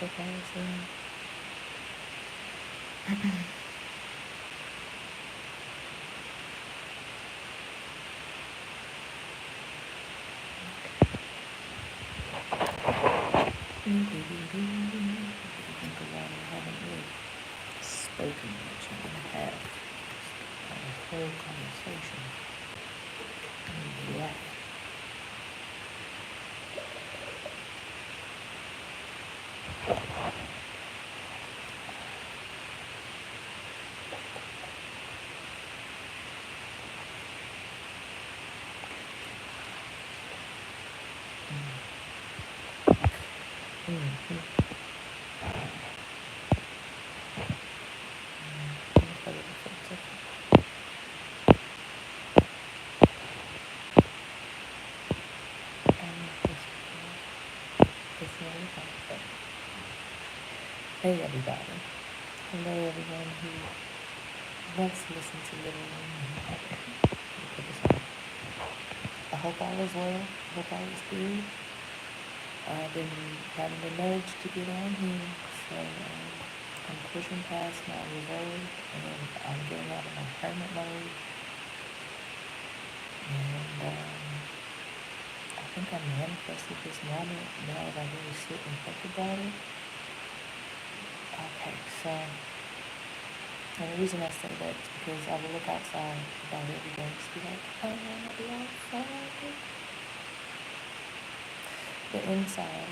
Like I was saying. I think about it. I haven't really spoken much. I'm gonna have a whole conversation. Yeah. Mm-hmm. Hey everybody. Hello everyone who wants to listen to Living Room. Put this on. I hope all is well. I hope all is good. I've been having the nudge to get on here, so I'm pushing past my reserve and I'm getting out of my hermit mode. And I think I manifested this moment now that I really sit and think about it. Okay, so and the reason I say that is because I will look outside about every day and just be like, I want to be outside. But inside,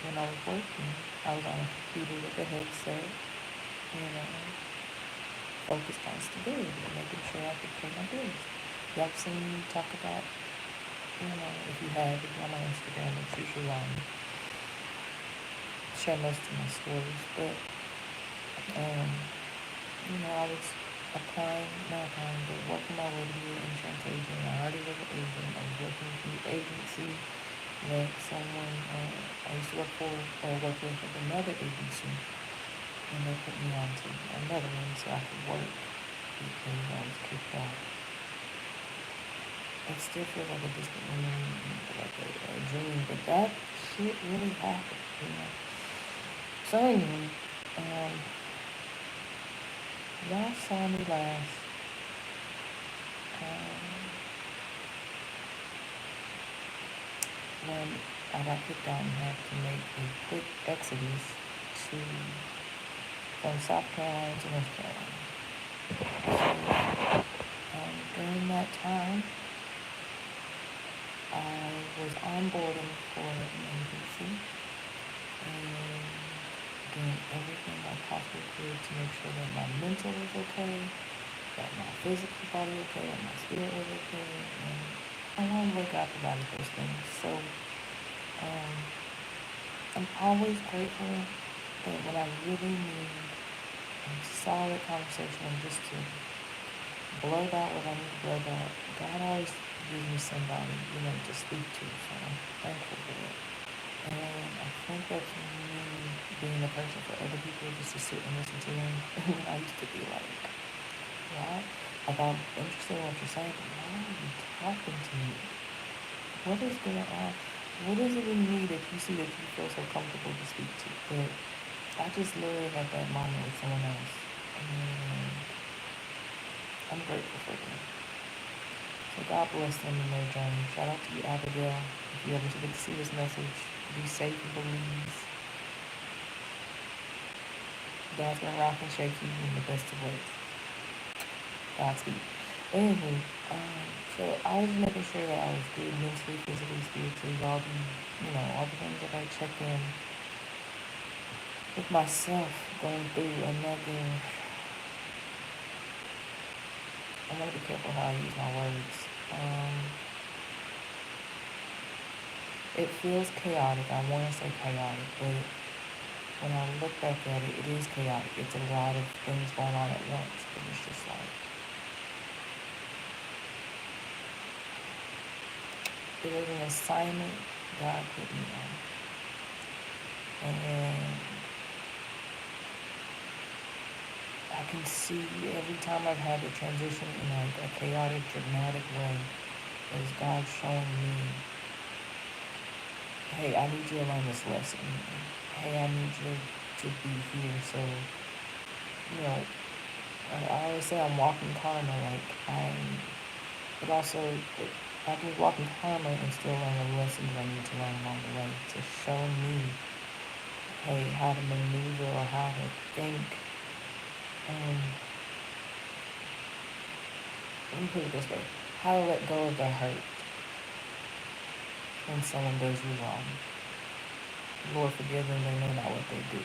when I was working, I was on a computer with a headset and focused on stability and making sure I could pay my bills. Y'all seen me talk about, if you have, if you're on my Instagram, it's usually share most of my stories. But, I was working my way to be an insurance agent. I already was an agent. I was working through the agency that someone I used to work with another agency, and they put me on to another one so I could work because I was kicked out. It still feels like a distant memory, like a dream, but that shit really happened. So anyway, y'all saw me last. When I got kicked out and had to make a quick exodus to from South Carolina to North Carolina. So during that time, I was onboarding for an agency and doing everything I possibly could to make sure that my mental was okay, that my physical body was okay, that my spirit was okay, and along the way God provided those things. So I'm always grateful that when I really need a solid conversation and just to blurt out what I need to blurt out, God always gives me somebody, to speak to. So I'm thankful for that. And I think that's me being a person for other people just to sit and listen to them. I used to be like, why? Like, I'm interested in what you're saying, but why are you talking to me? What is going on? What is it in me that you see that you feel so comfortable to speak to? But I just literally had that moment with someone else. And I'm grateful for them. So God bless them in their journey. Shout out to you, Abigail. If you ever get to see this message, be safe and believe. God's gonna rock and shake you in the best of ways. Godspeed. Anyway, so I was making sure that I was good mentally, physically, spiritually, all the things that I check in with myself going through another. I want to be careful how I use my words. It feels chaotic. I want to say chaotic, but when I look back at it, it is chaotic. It's a lot of things going on at once, but it's just like it was an assignment God put me on, and I can see every time I've had to transition in like a chaotic, dramatic way, is God showing me, hey, I need you to learn this lesson. hey, I need you to be here. So, you know, I always say I'm walking karma. But also, I was walking karma and still learning the lessons I need to learn along the way to show me, hey, how to maneuver or how to think. And let me put it this way, how to let go of the hurt when someone does you wrong. Lord, forgive them, they know not what they do.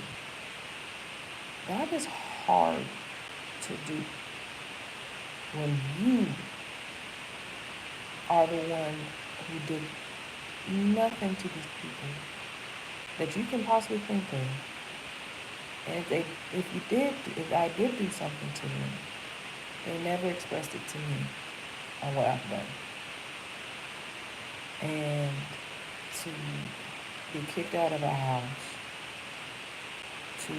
That is hard to do when you are the one who did nothing to these people that you can possibly think of. And if I did do something to them, they never expressed it to me on what I've done. And to be kicked out of a house, to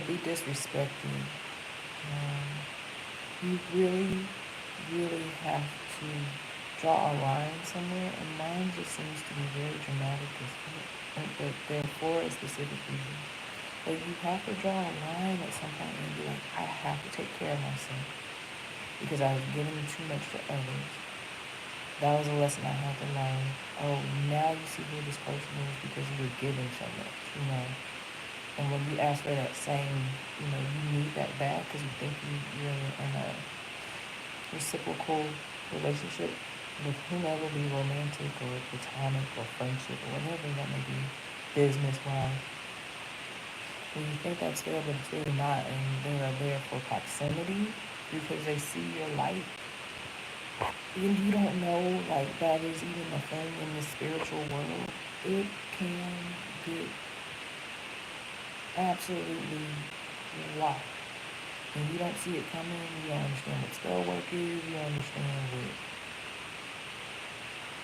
be disrespected, you really, really have to draw a line somewhere, and mine just seems to be very dramatic but they're for a specific reason. But you have to draw a line at some point and be like, I have to take care of myself because I was giving too much to others. That was a lesson I had to learn. Oh, now you see who this person is because you were giving so much. And when you ask for that same, you need that back because you think you're in a reciprocal relationship with whomever, be romantic or platonic or friendship or whatever that may be, business-wise. When you think that's there, but it's really not, and they are there for proximity because they see your light, and you don't know, that is even a thing in the spiritual world, it can get absolutely locked. And you don't see it coming, you don't understand what spell work is, you don't understand what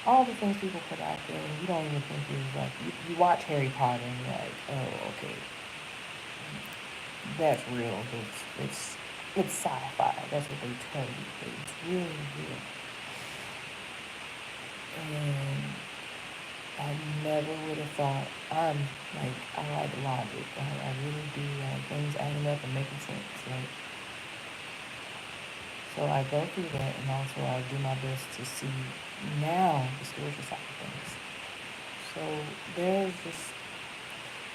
all the things people put out there, and you don't even think is you watch Harry Potter and you're like, oh, okay, that's real. It's sci-fi. That's what they tell you. But it's really real. And I never would have thought I like logic. I really do like things adding up and making sense. So I go through that, and also I do my best to see now the spiritual side of things. So there's just,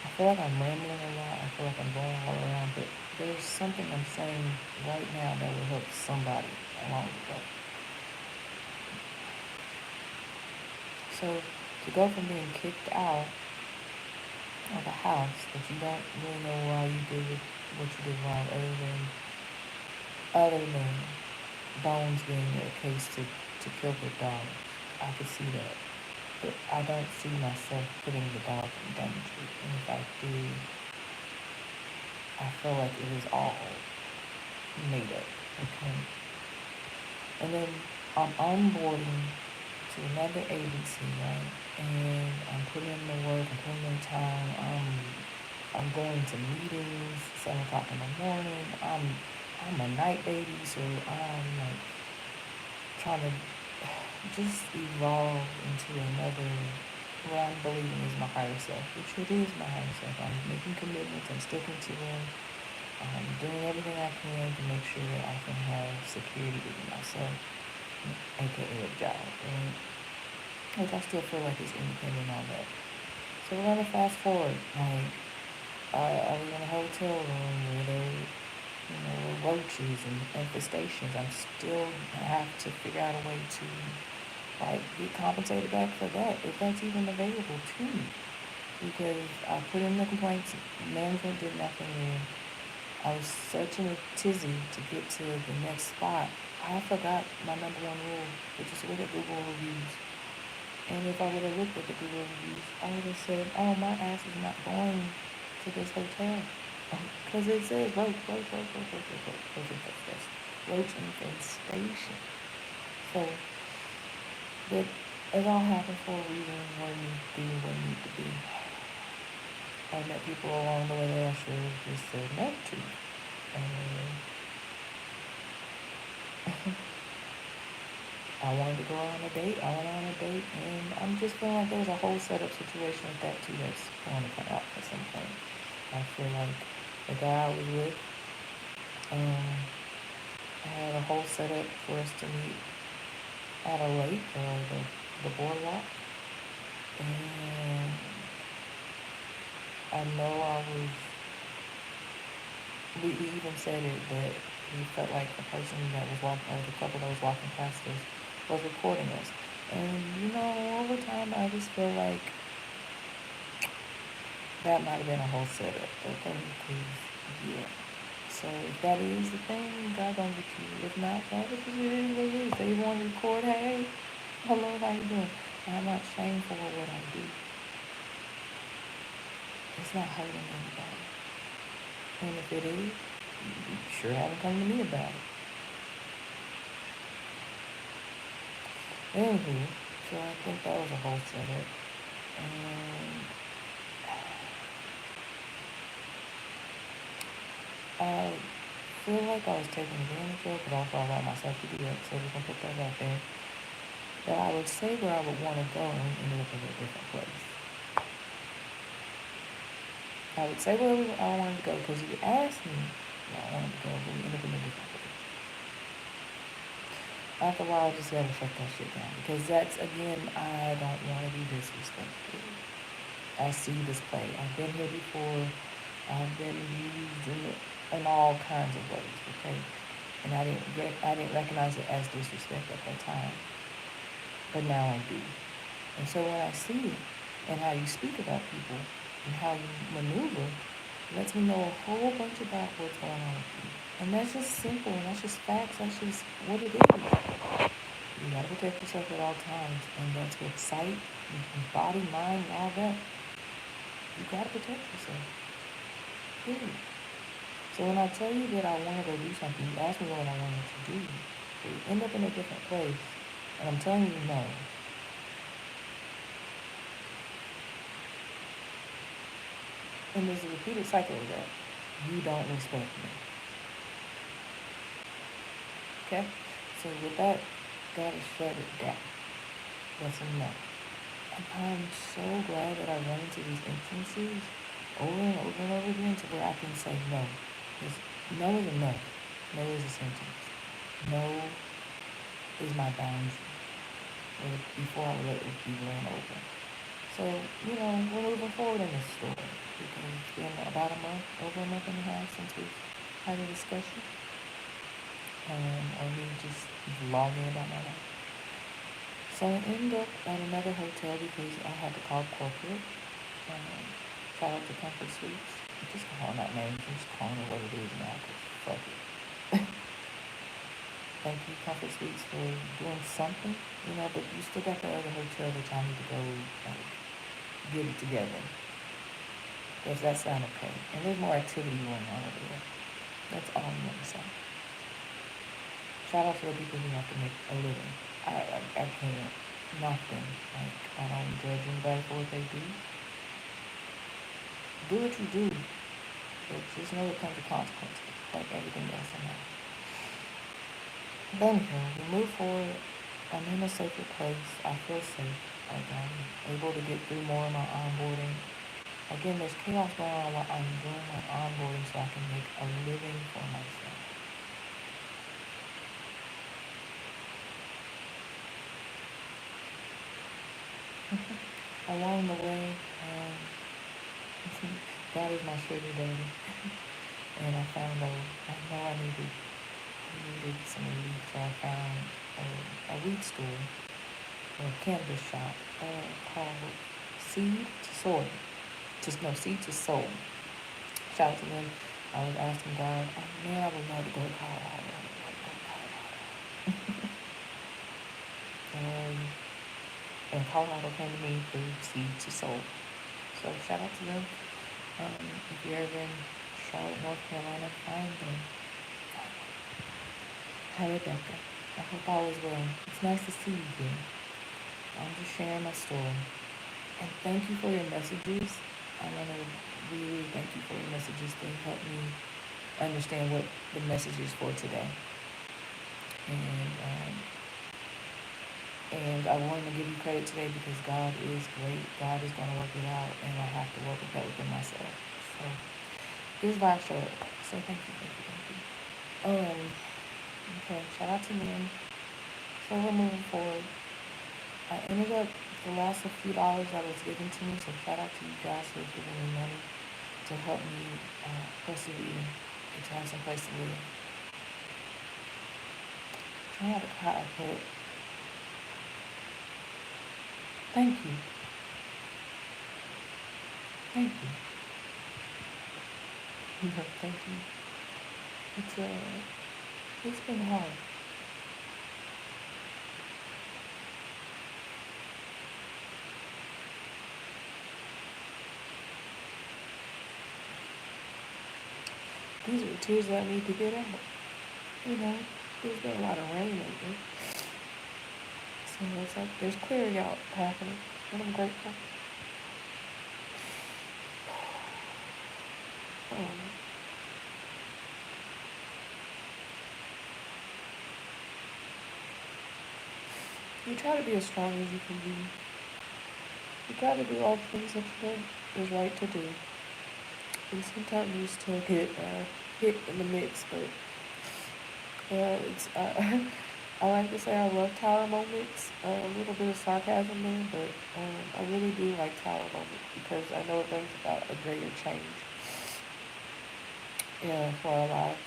I feel like I'm rambling a lot. I feel like I'm going all around, but there's something I'm saying right now that will help somebody along the way. So to go from being kicked out of a house that you don't really know why you did what you did wrong, other than Bones being a case to kill the dog, I could see that. But I don't see myself putting the dog in danger. And if I do, I feel like it is all made up. Okay. And then I'm onboarding to another agency, right? And I'm putting in the work, I'm putting in time, I'm going to meetings 7 o'clock in the morning. I'm a night baby, so I'm trying to just evolve into another, what I'm believing is my higher self, which it is my higher self. I'm making commitments, I'm sticking to them. I'm doing everything I can to make sure that I can have security within myself, aka a job, right? Which I still feel like is independent and all that. So we're gonna fast forward. I was in a hotel room where there were roaches and infestations. I'm still have to figure out a way to get compensated back for that, if that's even available to me. Because I put in the complaints, management did nothing there. I was such in a tizzy to get to the next spot. I forgot my number one rule, which is look at Google reviews. And if I would have looked at the Google reviews, I would have said, oh, my ass is not going to this hotel. Because it says roach infestation. So, but it all happened for a reason, what needs to be, what needs to be. I met people along the way that I should have just said no to. I wanted to go on a date. I went on a date, and I'm just feeling like there was a whole setup situation with that too that's going to come out at some point. I feel like the guy I was with, um, I had a whole setup for us to meet at a lake or the boardwalk, and I know I was. We even said it that we felt like the person that was walking, or the couple that was walking past us, was recording us. And over time, I just feel like that might have been a whole setup, okay? Because, yeah. So if that is the thing, God gonna get you. If not, that is what it is. They want to record, hey, hello, how you doing? I'm not shameful of what I do. It's not hurting anybody. And if it is, you sure haven't come to me about it. Anywho, so I think that was a whole setup. And I feel like I was taken advantage of, but also I allowed myself to do that, so we can put that out there. That I would say where I would want to go, and we ended up in a different place. I would say where I wanted to go, because you asked me where I wanted to go, but we ended up in a different place. After a while, I just gotta shut that shit down, because that's, again, I don't want to be disrespectful. I see this play. I've been here before. I've been used in all kinds of ways, okay? And I didn't recognize it as disrespect at that time, but now I do. And so when I see it and how you speak about people and how you maneuver, it lets me know a whole bunch about what's going on with you. And that's just simple, and that's just facts. That's just what it is. You gotta protect yourself at all times, and that's with sight, body, mind, and all that. You gotta protect yourself. Period. So when I tell you that I want to go do something, you ask me what I wanted to do. You end up in a different place, and I'm telling you no. And there's a repeated cycle of that. You don't respect me. Okay? So with that, gotta shut it down. That's a no. And I'm so glad that I run into these instances over and over and over again to where I can say no. Because no is a no. No is a sentence. No is my boundary. Before I let it be ran over. So, we're moving forward in this story because it's been about a month, over a month and a half since we've had a discussion. Or me just vlogging about my life. So I ended up at another hotel because I had to call corporate. Shout out to Comfort Suites. I'm just calling that name. I'm just calling it what it is now because fuck it. Thank you, Comfort Suites, for doing something, but you still got the other hotel that y'all need to go get it together. Does that sound okay? And there's more activity going on over there. That's all I'm going to say. Shout out to the people who have to make a living. I can't knock them. Like, I don't judge anybody for what they do. Do what you do. But just know it comes with consequences, like everything else in life. But anyhow, we move forward. I'm in a safer place. I feel safe. Like I'm able to get through more of my onboarding. Again, there's chaos going on while I'm doing my onboarding so I can make a living for myself. Along the way, God is my sugar daddy. And I found out, I know I needed some relief, so I found a weed store or a cannabis shop called Seed to Soil. No, Seed to Soul. Shout out to them. I was asking God, man, I would love to go to Colorado. And Colorado came to me through Seed to Soul. So shout out to them. If you're ever in Charlotte, North Carolina, find them. Hi, Rebecca. I hope all is well. It's nice to see you here. I'm just sharing my story. And thank you for your messages. I want to really thank you for your messages. They help me understand what the message is for today. And And I wanted to give you credit today because God is great. God is going to work it out, and I have to work with that within myself. So this vibe show up. So thank you, thank you, thank you. Okay, shout out to me. So we're moving forward. I ended up the last few dollars that was given to me. So shout out to you guys who have given me money to help me persevere and to have some place to live. I have a car I put. Thank you. Thank you. Thank you. It's been hard. These are tears that I need to get out. You know, there's been a lot of rain lately. So it's like there's clearing out happening. And I'm grateful. Um, you try to be as strong as you can be. You try to do all the things that you know is right to do. And sometimes you still get hit in the mix, but it's I like to say I love tower moments. A little bit of sarcasm there, but I really do like tower moments because I know it brings about a greater change, yeah, for our lives.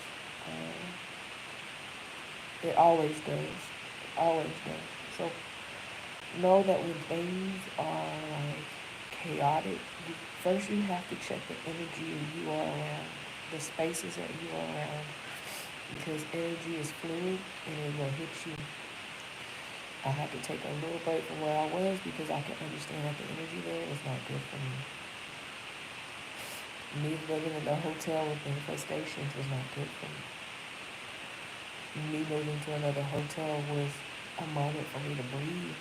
It always does. It always does. So know that when things are like chaotic, first you have to check the energy you are around, the spaces that you are around, because energy is fluid and it will hit you. I had to take a little break from where I was because I could understand that the energy there is not good for me. Me living in a hotel with infestations was not good for me. Me moving to another hotel was a moment for me to breathe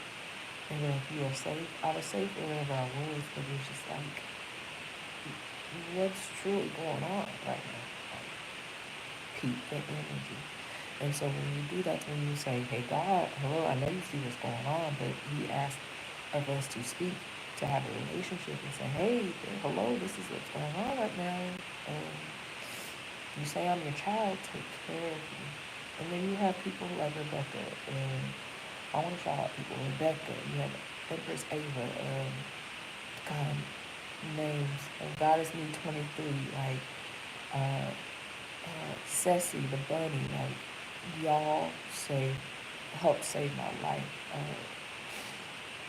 and then feel safe. I was safe wherever I was, but it was just like, what's truly going on right now? Like, keep the energy. And so when you do that, when you say, hey, God, hello, I know you see what's going on, but He asked of us to speak, to have a relationship and say, hey, hello, this is what's going on right now. And you say, I'm your child, take care of me. And then you have people like Rebecca, and I want to shout out people. Rebecca, you have Empress Ava, God, names, Goddess Me 23, like, Ceci the bunny, like, y'all helped save my life.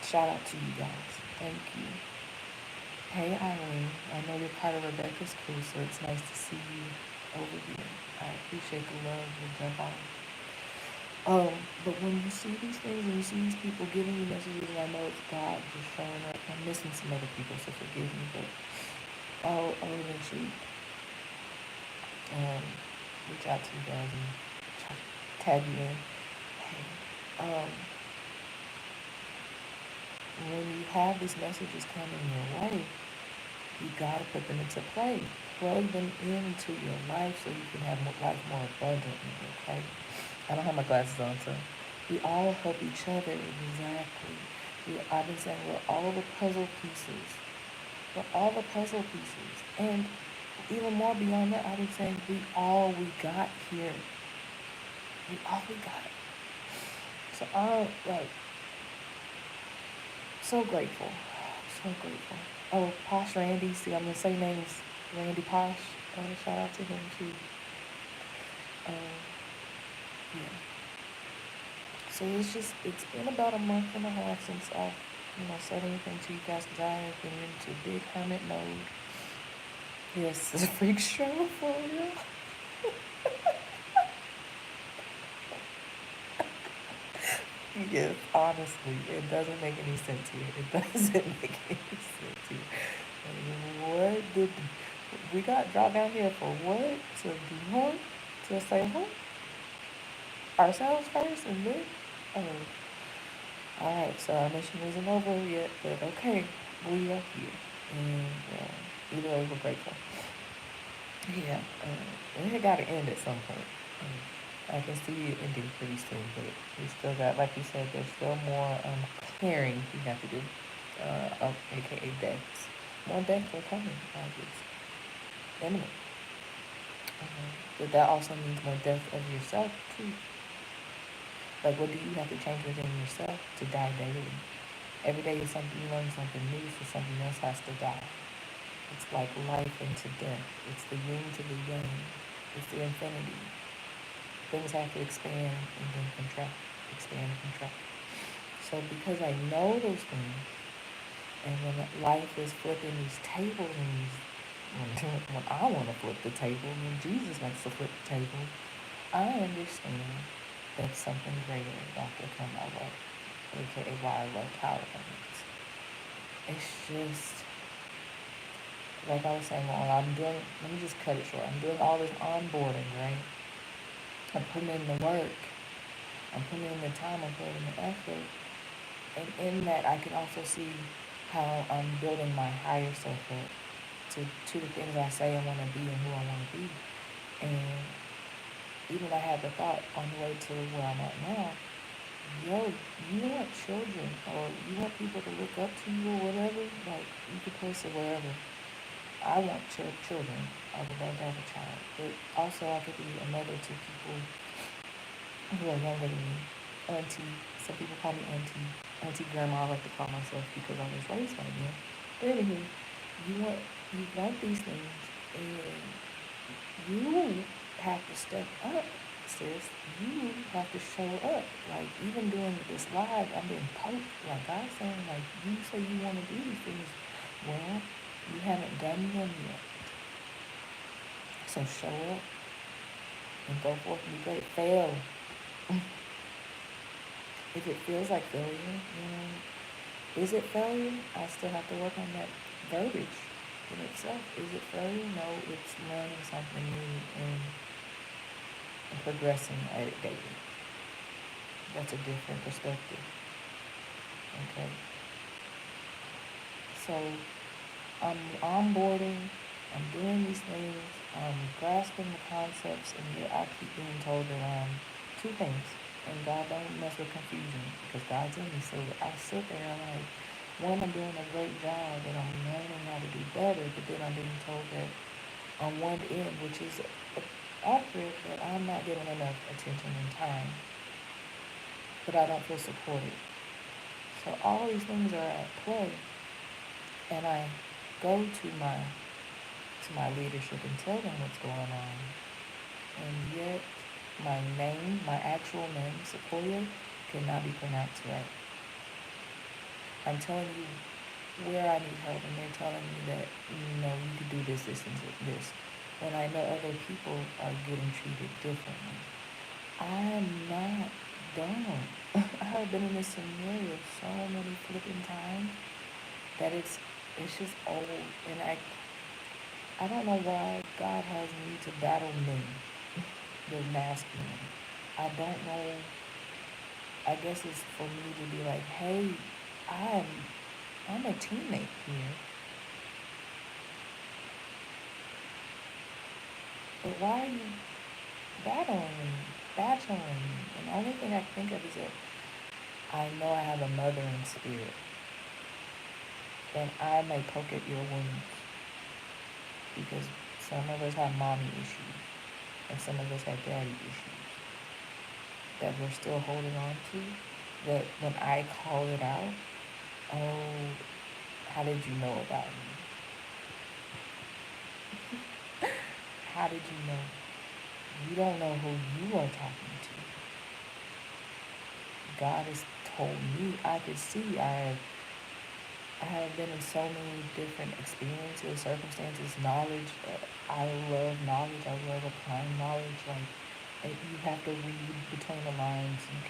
Shout out to you guys. Thank you. Hey Irene, I know you're part of Rebecca's crew, so it's nice to see you over here. I appreciate the love and jump on. But when you see these things and you see these people giving you messages, and I know it's God just showing up. I'm missing some other people, so forgive me, but I'll eventually reach out to you guys and tag you in. Hey, when you have these messages coming your way, you gotta put them into play. Plug them into your life so you can have life more abundantly, okay? I don't have my glasses on, so we all help each other, exactly. I've been saying we're all the puzzle pieces. We're all the puzzle pieces. And even more beyond that, I've been saying we got here. We all we got. So I'm like so grateful. So grateful. Oh, Posh Randy, see I'm gonna say names. Randy Posh. Shout out to him too. Um, yeah. So it's been about a month and a half since I've, said anything to you guys because I have been into big hermit mode. Yes, it's a freak show for you. Yes, honestly, it doesn't make any sense here. It doesn't make any sense here. What did we got dropped down here for? What? To do what? To say what? Ourselves first and then? Oh, alright, so our mission isn't over yet, but okay, we are here. And either way, we're grateful. Yeah, it had got to end at some point. I can see it ending pretty soon, but we still got, like you said, there's still more clearing you have to do, aka deaths. More deaths are coming, like it's imminent. But that also means more death of yourself too. Like, what do you have to change within yourself to die daily? Every day is something you learn something new, so something else has to die. It's like life into death. It's the yin to the yang. It's the infinity. Things have to expand and then contract, expand and contract. So because I know those things, and when life is flipping these tables and these, when I want to flip the table, when Jesus wants to flip the table, I understand that something greater is about to come my way, aka why I love Tower Limits. It's just like I was saying, well, I'm doing. Let me just cut it short. I'm doing all this onboarding, right? I'm putting in the work. I'm putting in the time. I'm putting in the effort. And in that, I can also see how I'm building my higher self up to the things I say I want to be and who I want to be. And even I had the thought on the way to where I'm at now, yo, you want children or you want people to look up to you or whatever, like you could post it wherever. I want children. I would love to have a child. But also I could be a mother to people who are younger than me. Auntie. Some people call me auntie. Auntie grandma I like to call myself because I was raised by them. But anywho, you want these things and you have to step up, sis. You have to show up. Like even doing this live, I'm being poked. Like I was saying, like you say you want to do these things. Well, you haven't done them yet. So show up and go forth and be great. Fail. If it feels like failure, is it failure? I still have to work on that verbiage in itself. Is it failure? No, it's learning something new and progressing at it daily. That's a different perspective. Okay. So I'm onboarding, I'm doing these things, I'm grasping the concepts, and yet I keep being told that two things. And God don't mess with confusion because God's in me. So I sit there and like, one, I'm doing a great job and I'm learning how to do better, but then I'm being told that on one end, which is accurate, that I'm not getting enough attention and time, but I don't feel supported. So all these things are at play, and I go to my leadership and tell them what's going on, and yet my name, my actual name, Sequoia, cannot be pronounced right. I'm telling you where I need help, and they're telling me that no, you could do this, this, and this. When I know other people are getting treated differently, I'm not dumb. I have been in this scenario so many flipping times that it's just old, and I don't know why God has me to battle men, the masculine. I don't know. I guess it's for me to be like, hey, I'm I'm a teammate here, but why are you battling me? And the only thing I can think of is that I know I have a mother in spirit, and I may poke at your wounds because some of us have mommy issues, and some of us have daddy issues that we're still holding on to. That when I call it out, oh, how did you know about me? How did you know? You don't know who you are talking to. God has told me. I could see I have been in so many different experiences, circumstances, knowledge. I love knowledge. I love applying knowledge. Like you have to read between the lines. You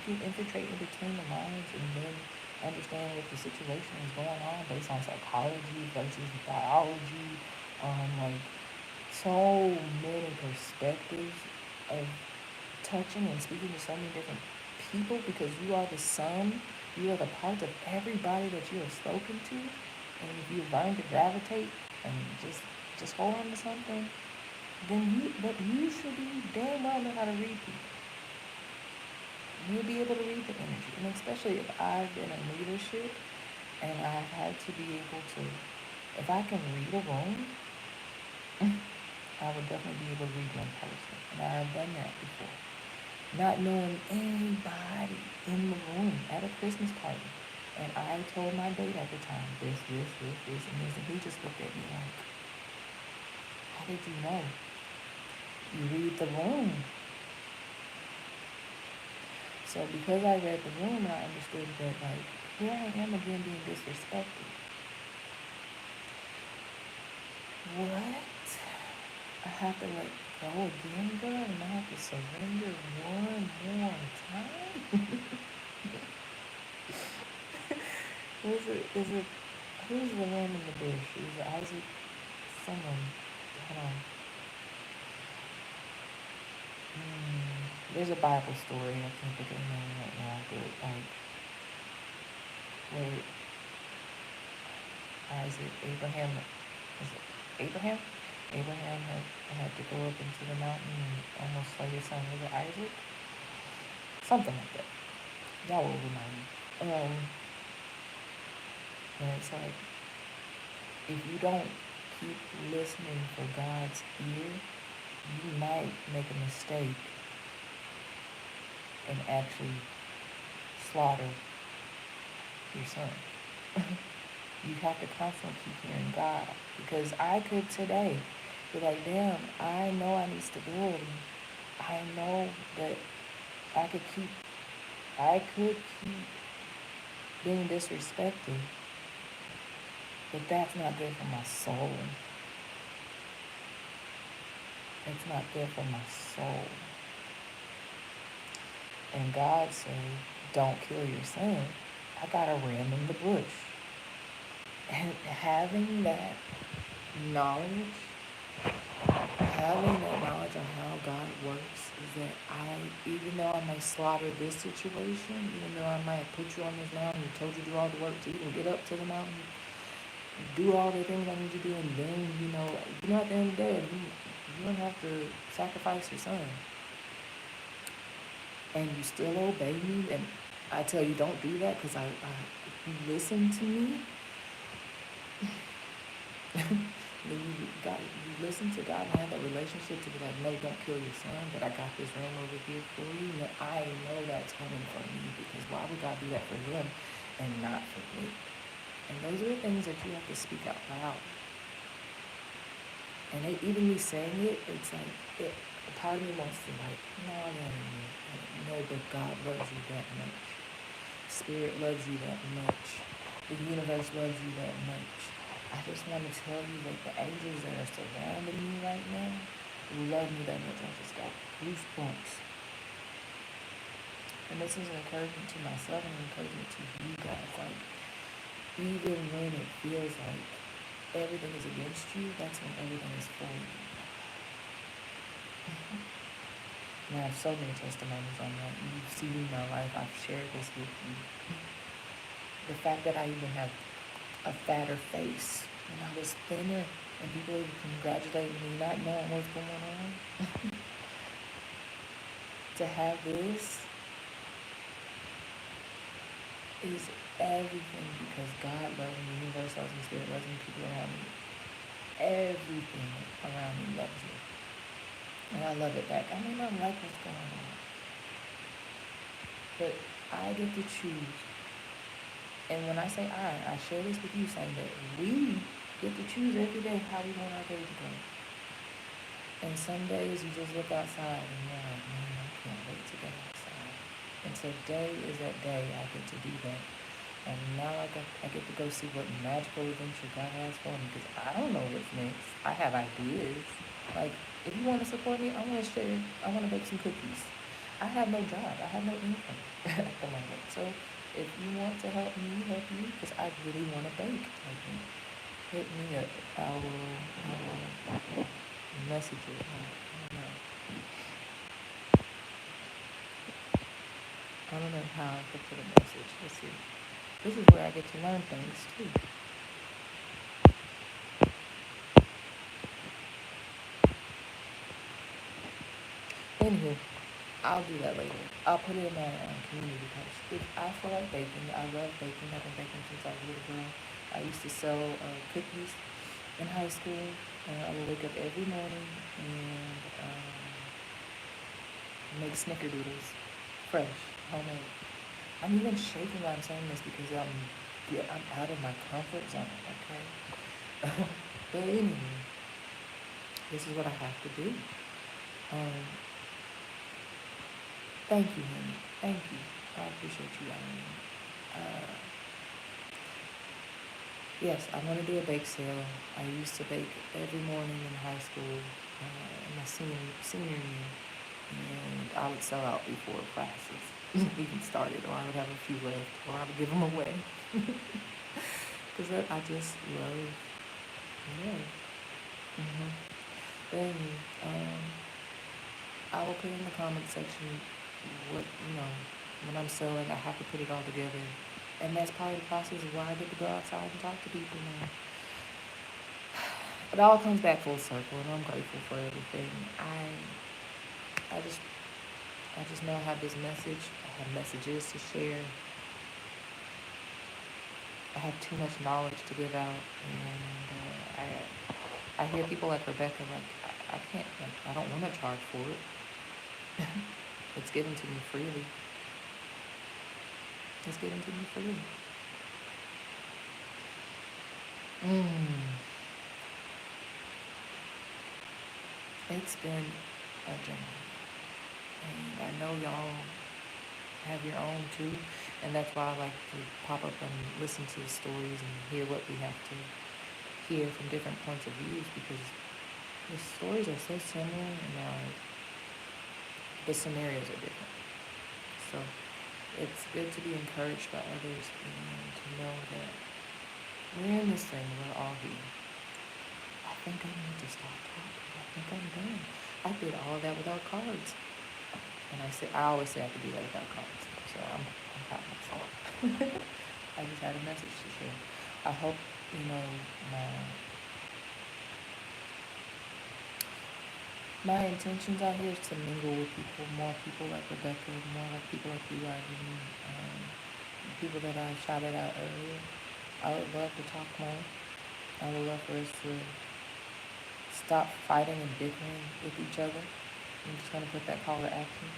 can infiltrate in between the lines and then understand what the situation is going on based on psychology versus biology. Like so many perspectives of touching and speaking to so many different people because you are the sum, you are the part of everybody that you have spoken to. And if you learn to gravitate and just hold on to something, but you should be damn well know how to read people. You'll be able to read the energy. And especially if I've been in leadership and I've had to be able to, if I can read a room, I would definitely be able to read one person. And I've done that before. Not knowing anybody in the room at a Christmas party. And I told my date at the time, this, and this. And he just looked at me like, how did you know? You read the room. So because I read the room, I understood that, like, here I am again being disrespected. What? I have to let go again, girl, and I have to surrender one more time? Is it, who's the man in the bush? Is it Isaac? Someone, hold on. There's a Bible story, I can't think of the name right now, but like, where Isaac, Abraham, is it Abraham? Abraham had to go up into the mountain and almost slay his son. Was it Isaac? Something like that. Y'all will remind me. And it's like, if you don't keep listening for God's ear, you might make a mistake and actually slaughter your son. You have to constantly keep hearing God. Because I could today be like, damn, I know I need stability. I know that I could keep being disrespected, but that's not good for my soul. It's not good for my soul. And God said, don't kill your son. I got a ram in the bush. And having that knowledge of how God works is that even though I might slaughter this situation, even though I might put you on this mountain and told you to do all the work to even get up to the mountain, do all the things I need you to do, and then, at the end of the day, you don't have to sacrifice your son. And you still obey me, and I tell you don't do that because you listen to me. You listen to God and have that relationship to be like, no, don't kill your son, but I got this ram over here for you. And I know that's coming from me, because why would God do that for him and not for me? And those are the things that you have to speak out loud. And even me saying it, it's like, a part of me wants to like, no, but God loves you that much. Spirit loves you that much. The universe loves you that much. I just want to tell you that the angels that are surrounding me right now love me that much. I just got goosebumps. And this is an encouragement to myself and an encouragement to you guys. Like, even when it feels like everything is against you, that's when everything is for you. And I have so many testimonies on that. You've seen my life. I've shared this with you. The fact that I even have a fatter face when I was thinner, and people would congratulate me not knowing what's going on. To have this is everything, because God loves me, the universe loves me, Spirit loves me, people around me, everything around me loves me. And I love it back. I may not like what's going on, but I get to choose. And when I say I share this with you, saying that we get to choose every day how we want our day to go. And some days you just look outside and you're like, man, I can't wait to go outside. And today is that day I get to do that. And now I get to go see what magical adventure God has for me, because I don't know what's next. I have ideas. Like, if you want to support me, I want to share. I want to bake some cookies. I have no job. I have no income at the moment. So if you want to help me, because I really want to bake. Like, hit me up. I will message you. I don't know how I could put a message. Let's see. This is where I get to learn things too. Anywho, I'll do that later. I'll put it in my community post. If I feel like baking, I love baking. I've been baking since I was a little girl. I used to sell cookies in high school. I would wake up every morning and make snickerdoodles, fresh, homemade. I'm even shaking while I'm saying this because I'm out of my comfort zone, okay? But anyway, this is what I have to do. Um, Thank you, honey. Thank you. I appreciate you, Irene. Uh, yes, I want to do a bake sale. I used to bake every morning in high school, in my senior year, and I would sell out before classes even started, or I would have a few left, or I would give them away. Because I just love, yeah. Mm-hmm. Then, I will put in the comment section what, when I'm selling, I have to put it all together. And that's part of the process of why I get to go outside and talk to people now. It all comes back full circle, and I'm grateful for everything. I just know I have this message. I have messages to share. I have too much knowledge to give out, and I hear people like Rebecca, like, I can't, like, I don't want to charge for it. It's given to me freely. It's given to me freely. It's been a journey, and I know y'all have your own too, and that's why I like to pop up and listen to the stories and hear what we have to hear from different points of views, because the stories are so similar and the scenarios are different. So it's good to be encouraged by others and to know that we're in this thing, we're all here. I think I need to stop talking. I think I'm done. I did all of that without cards. And I always say I could do that without cards. So I'm proud of myself. I just had a message to share. I hope, my intentions out here is to mingle with people, more people like Rebecca, more like people like you, Irene, people that I shouted out earlier. I would love to talk more. I would love for us to stop fighting and bickering with each other. I'm just going to put that call to action.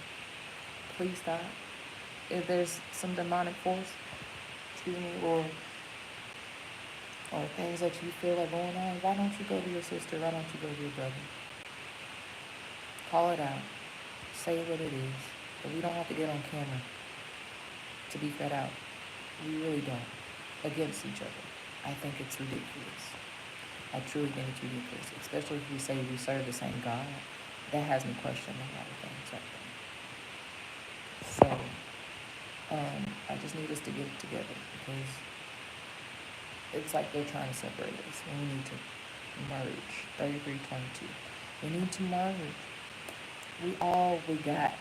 Please stop. If there's some demonic force, or things that you feel are going on, why don't you go to your sister? Why don't you go to your brother? Call it out. Say what it is. But we don't have to get on camera to be fed out. We really don't. Against each other. I think it's ridiculous. I truly think it's ridiculous. Especially if we say we serve the same God. That has me questioning a lot of things right there. So, I just need us to get it together, because it's like they're trying to separate us. And we need to merge. 3322. We need to merge. We got.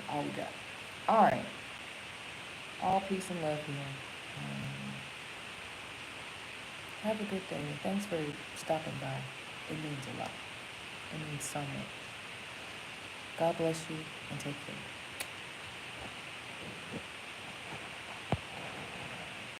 All we got. All right. All peace and love here. Have a good day. Thanks for stopping by. It means a lot. It means so much. God bless you and take care.